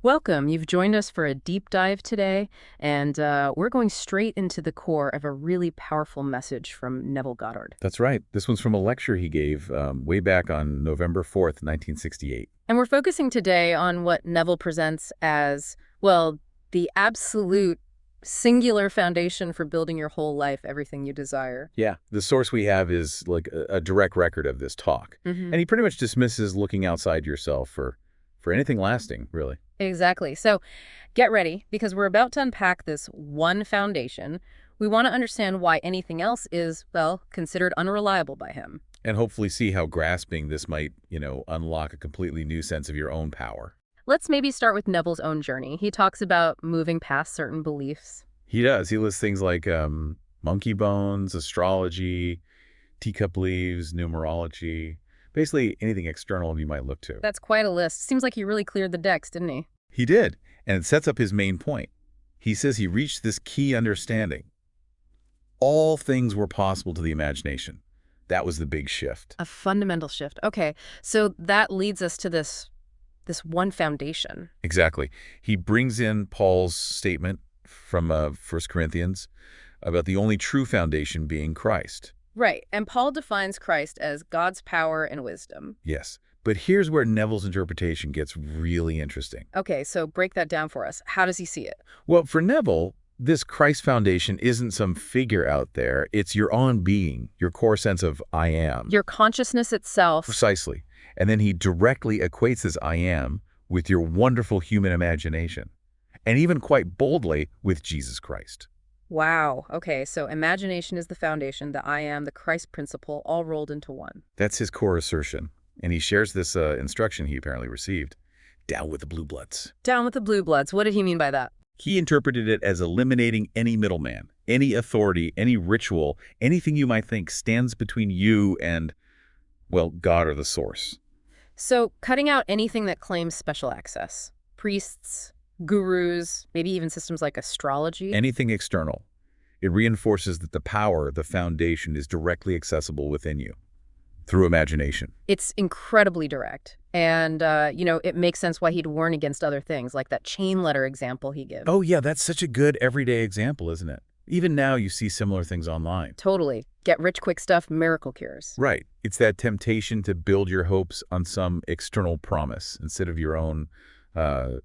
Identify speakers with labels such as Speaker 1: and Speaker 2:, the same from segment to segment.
Speaker 1: Welcome. You've joined us for a deep dive today, and we're going straight into the core of a really powerful message from Neville Goddard.
Speaker 2: That's right. This one's from a lecture he gave way back on November 4th, 1968.
Speaker 1: And we're focusing today on what Neville presents as, well, the absolute singular foundation for building your whole life, everything you desire.
Speaker 2: Yeah, the source we have is like a direct record of this talk.
Speaker 1: Hmm.
Speaker 2: And he pretty much dismisses looking outside yourself for anything lasting, really.
Speaker 1: Exactly. So get ready, because we're about to unpack this one foundation. We want to understand why anything else is, well, considered unreliable by him.
Speaker 2: And hopefully see how grasping this might, unlock a completely new sense of your own power.
Speaker 1: Let's maybe start with Neville's own journey. He talks about moving past certain beliefs.
Speaker 2: He does. He lists things like monkey bones, astrology, teacup leaves, numerology, basically anything external you might look to.
Speaker 1: That's quite a list. Seems like he really cleared the decks, didn't he?
Speaker 2: He did, and it sets up his main point. He says he reached this key understanding. All things were possible to the imagination. That was the big shift.
Speaker 1: A fundamental shift. Okay, so that leads us to this one foundation.
Speaker 2: Exactly. He brings in Paul's statement from 1 Corinthians about the only true foundation being Christ.
Speaker 1: Right, and Paul defines Christ as God's power and wisdom.
Speaker 2: Yes, but here's where Neville's interpretation gets really interesting.
Speaker 1: Okay, so break that down for us. How does he see it?
Speaker 2: Well, for Neville, this Christ foundation isn't some figure out there. It's your own being, your core sense of I am.
Speaker 1: Your consciousness itself.
Speaker 2: Precisely. And then he directly equates this I am with your wonderful human imagination, and even quite boldly with Jesus Christ.
Speaker 1: Wow. Okay, so imagination is the foundation, the I am, the Christ principle, all rolled into one.
Speaker 2: That's his core assertion, and he shares this instruction he apparently received. Down with the blue bloods.
Speaker 1: Down with the blue bloods. What did he mean by that?
Speaker 2: He interpreted it as eliminating any middleman, any authority, any ritual, anything you might think stands between you and, well, God or the source.
Speaker 1: So cutting out anything that claims special access. Priests, gurus, maybe even systems like astrology.
Speaker 2: Anything external. It reinforces that the power, the foundation, is directly accessible within you through imagination.
Speaker 1: It's incredibly direct. And, it makes sense why he'd warn against other things, like that chain letter example he gives.
Speaker 2: Oh, yeah, that's such a good everyday example, isn't it? Even now you see similar things online.
Speaker 1: Totally. Get rich quick stuff, miracle cures.
Speaker 2: Right. It's that temptation to build your hopes on some external promise instead of your own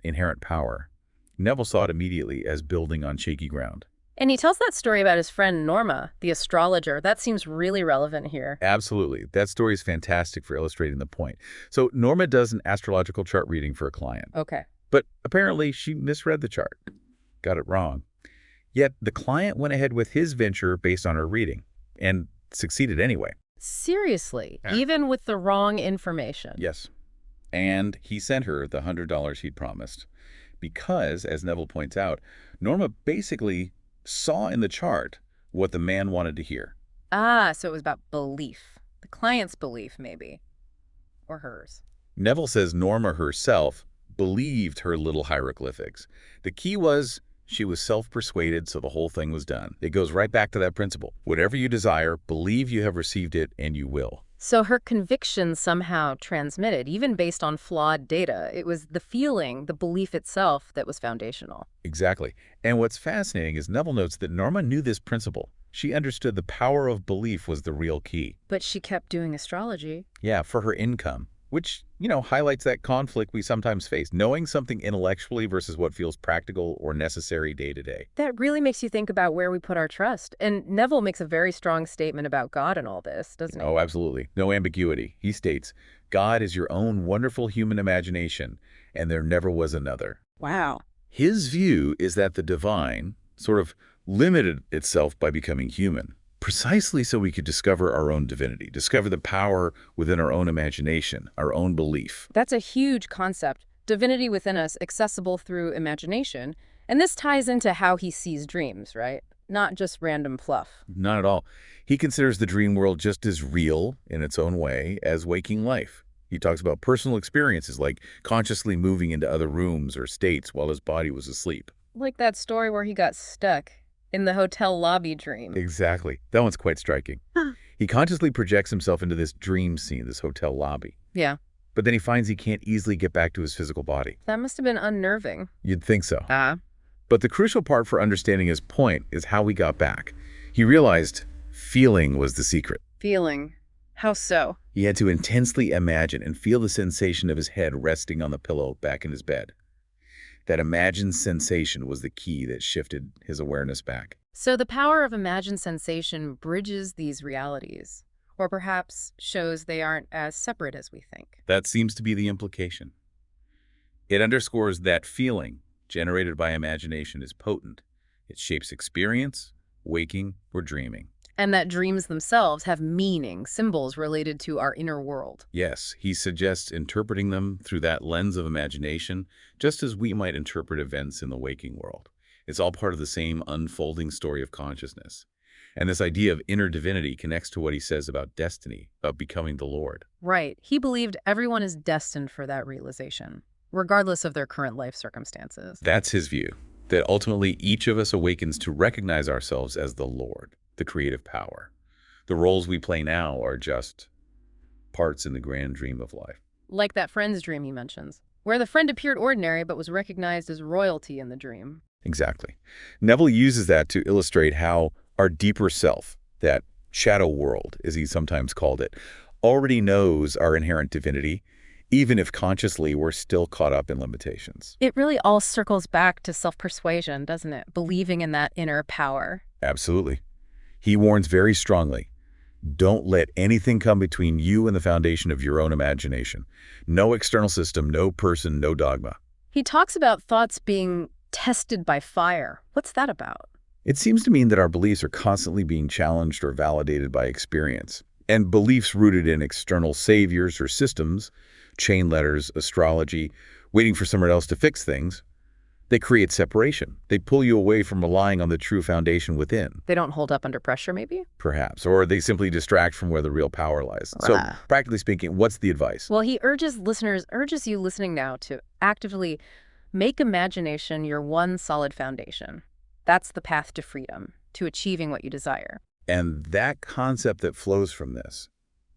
Speaker 2: inherent power. Neville saw it immediately as building on shaky ground.
Speaker 1: And he tells that story about his friend Norma, the astrologer. That seems really relevant here.
Speaker 2: Absolutely. That story is fantastic for illustrating the point. So Norma does an astrological chart reading for a client.
Speaker 1: Okay.
Speaker 2: But apparently she misread the chart. Got it wrong. Yet the client went ahead with his venture based on her reading and succeeded anyway.
Speaker 1: Seriously,
Speaker 2: Yeah.
Speaker 1: even with the wrong information.
Speaker 2: Yes. And he sent her the $100 he'd promised because, as Neville points out, Norma basically saw in the chart what the man wanted to hear.
Speaker 1: Ah, so it was about belief. The client's belief, maybe. Or hers.
Speaker 2: Neville says Norma herself believed her little hieroglyphics. The key was she was self-persuaded, so the whole thing was done. It goes right back to that principle. Whatever you desire, believe you have received it, and you will.
Speaker 1: So her conviction somehow transmitted, even based on flawed data. It was the feeling, the belief itself, that was foundational.
Speaker 2: Exactly. And what's fascinating is Neville notes that Norma knew this principle. She understood the power of belief was the real key.
Speaker 1: But she kept doing astrology.
Speaker 2: Yeah, for her income, which, highlights that conflict we sometimes face, knowing something intellectually versus what feels practical or necessary day to day.
Speaker 1: That really makes you think about where we put our trust. And Neville makes a very strong statement about God in all this, doesn't he?
Speaker 2: Oh, absolutely. No ambiguity. He states, God is your own wonderful human imagination, and there never was another.
Speaker 1: Wow.
Speaker 2: His view is that the divine sort of limited itself by becoming human, precisely so we could discover our own divinity, discover the power within our own imagination, our own belief.
Speaker 1: That's a huge concept. Divinity within us, accessible through imagination. And this ties into how he sees dreams, right? Not just random fluff.
Speaker 2: Not at all. He considers the dream world just as real in its own way as waking life. He talks about personal experiences like consciously moving into other rooms or states while his body was asleep.
Speaker 1: Like that story where he got stuck in the hotel lobby dream.
Speaker 2: Exactly. That one's quite striking. He consciously projects himself into this dream scene, this hotel lobby.
Speaker 1: Yeah.
Speaker 2: but then he finds he can't easily get back to his physical body.
Speaker 1: That must have been unnerving.
Speaker 2: You'd think so.
Speaker 1: Ah.
Speaker 2: But the crucial part for understanding his point is how he got back. He realized feeling was the secret.
Speaker 1: Feeling. How so?
Speaker 2: He had to intensely imagine and feel the sensation of his head resting on the pillow back in his bed. That imagined sensation was the key that shifted his awareness back.
Speaker 1: So the power of imagined sensation bridges these realities, or perhaps shows they aren't as separate as we think.
Speaker 2: That seems to be the implication. It underscores that feeling generated by imagination is potent. It shapes experience, waking or dreaming.
Speaker 1: And that dreams themselves have meaning, symbols related to our inner world.
Speaker 2: Yes, he suggests interpreting them through that lens of imagination, just as we might interpret events in the waking world. It's all part of the same unfolding story of consciousness. And this idea of inner divinity connects to what he says about destiny, about becoming the Lord.
Speaker 1: Right. He believed everyone is destined for that realization, regardless of their current life circumstances.
Speaker 2: That's his view, that ultimately each of us awakens to recognize ourselves as the Lord, the creative power. The roles we play now are just parts in the grand dream of life.
Speaker 1: Like that friend's dream he mentions, where the friend appeared ordinary but was recognized as royalty in the dream.
Speaker 2: Exactly. Neville uses that to illustrate how our deeper self, that shadow world, as he sometimes called it, already knows our inherent divinity, even if consciously we're still caught up in limitations.
Speaker 1: It really all circles back to self-persuasion, doesn't it? Believing in that inner power.
Speaker 2: Absolutely. He warns very strongly, don't let anything come between you and the foundation of your own imagination. No external system, no person, no dogma.
Speaker 1: He talks about thoughts being tested by fire. What's that about?
Speaker 2: It seems to mean that our beliefs are constantly being challenged or validated by experience. And beliefs rooted in external saviors or systems, chain letters, astrology, waiting for someone else to fix things, they create separation. They pull you away from relying on the true foundation within.
Speaker 1: They don't hold up under pressure, maybe?
Speaker 2: Perhaps. Or they simply distract from where the real power lies. So, practically speaking, what's the advice?
Speaker 1: Well, he urges you listening now to actively make imagination your one solid foundation. That's the path to freedom, to achieving what you desire.
Speaker 2: And that concept that flows from this,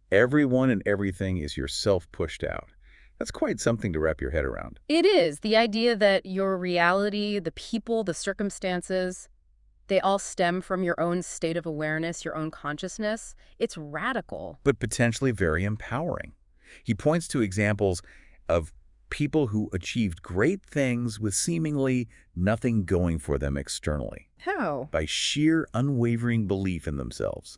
Speaker 2: everyone and everything is yourself pushed out. That's quite something to wrap your head around.
Speaker 1: It is. The idea that your reality, the people, the circumstances, they all stem from your own state of awareness, your own consciousness. It's radical.
Speaker 2: But potentially very empowering. He points to examples of people who achieved great things with seemingly nothing going for them externally.
Speaker 1: How?
Speaker 2: By sheer unwavering belief in themselves.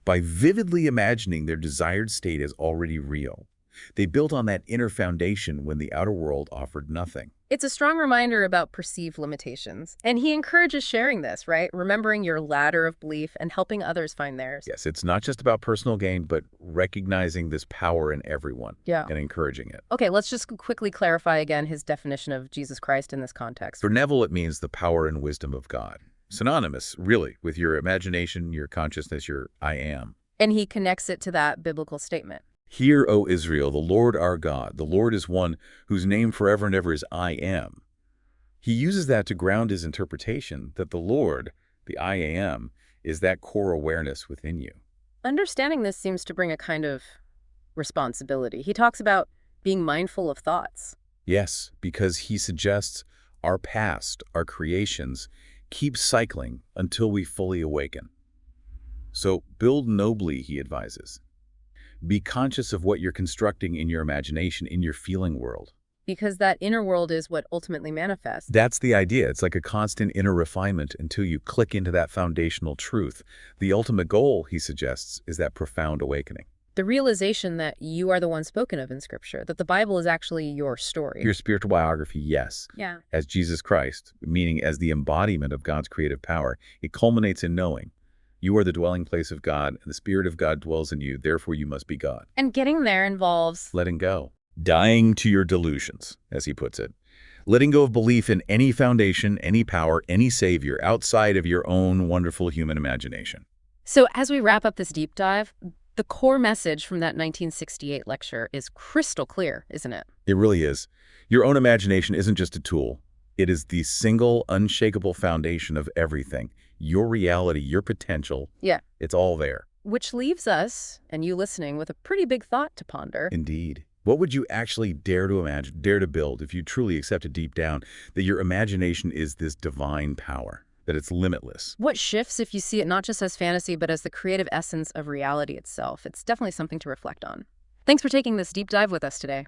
Speaker 2: By vividly imagining their desired state as already real. They built on that inner foundation when the outer world offered nothing.
Speaker 1: It's a strong reminder about perceived limitations. And he encourages sharing this, right? Remembering your ladder of belief and helping others find theirs.
Speaker 2: Yes, it's not just about personal gain, but recognizing this power in everyone and encouraging it.
Speaker 1: Okay, let's just quickly clarify again his definition of Jesus Christ in this context.
Speaker 2: For Neville, it means the power and wisdom of God. Synonymous, really, with your imagination, your consciousness, your I am.
Speaker 1: And he connects it to that biblical statement.
Speaker 2: Hear, O Israel, the Lord our God, the Lord is one whose name forever and ever is I am. He uses that to ground his interpretation that the Lord, the I am, is that core awareness within you.
Speaker 1: Understanding this seems to bring a kind of responsibility. He talks about being mindful of thoughts.
Speaker 2: Yes, because he suggests our past, our creations, keep cycling until we fully awaken. So build nobly, he advises. Be conscious of what you're constructing in your imagination, in your feeling world.
Speaker 1: Because that inner world is what ultimately manifests.
Speaker 2: That's the idea. It's like a constant inner refinement until you click into that foundational truth. The ultimate goal, he suggests, is that profound awakening.
Speaker 1: The realization that you are the one spoken of in Scripture, that the Bible is actually your story.
Speaker 2: Your spiritual biography, yes.
Speaker 1: Yeah. As
Speaker 2: Jesus Christ, meaning as the embodiment of God's creative power, it culminates in knowing. You are the dwelling place of God, and the Spirit of God dwells in you, therefore you must be God.
Speaker 1: And getting there involves
Speaker 2: letting go. Dying to your delusions, as he puts it. Letting go of belief in any foundation, any power, any savior outside of your own wonderful human imagination.
Speaker 1: So as we wrap up this deep dive, the core message from that 1968 lecture is crystal clear, isn't it?
Speaker 2: It really is. Your own imagination isn't just a tool. It is the single, unshakable foundation of everything. Your reality, your potential.
Speaker 1: Yeah.
Speaker 2: It's all there.
Speaker 1: Which leaves us, and you listening, with a pretty big thought to ponder.
Speaker 2: Indeed. What would you actually dare to imagine, dare to build, if you truly accepted deep down that your imagination is this divine power, that it's limitless?
Speaker 1: What shifts if you see it not just as fantasy, but as the creative essence of reality itself? It's definitely something to reflect on. Thanks for taking this deep dive with us today.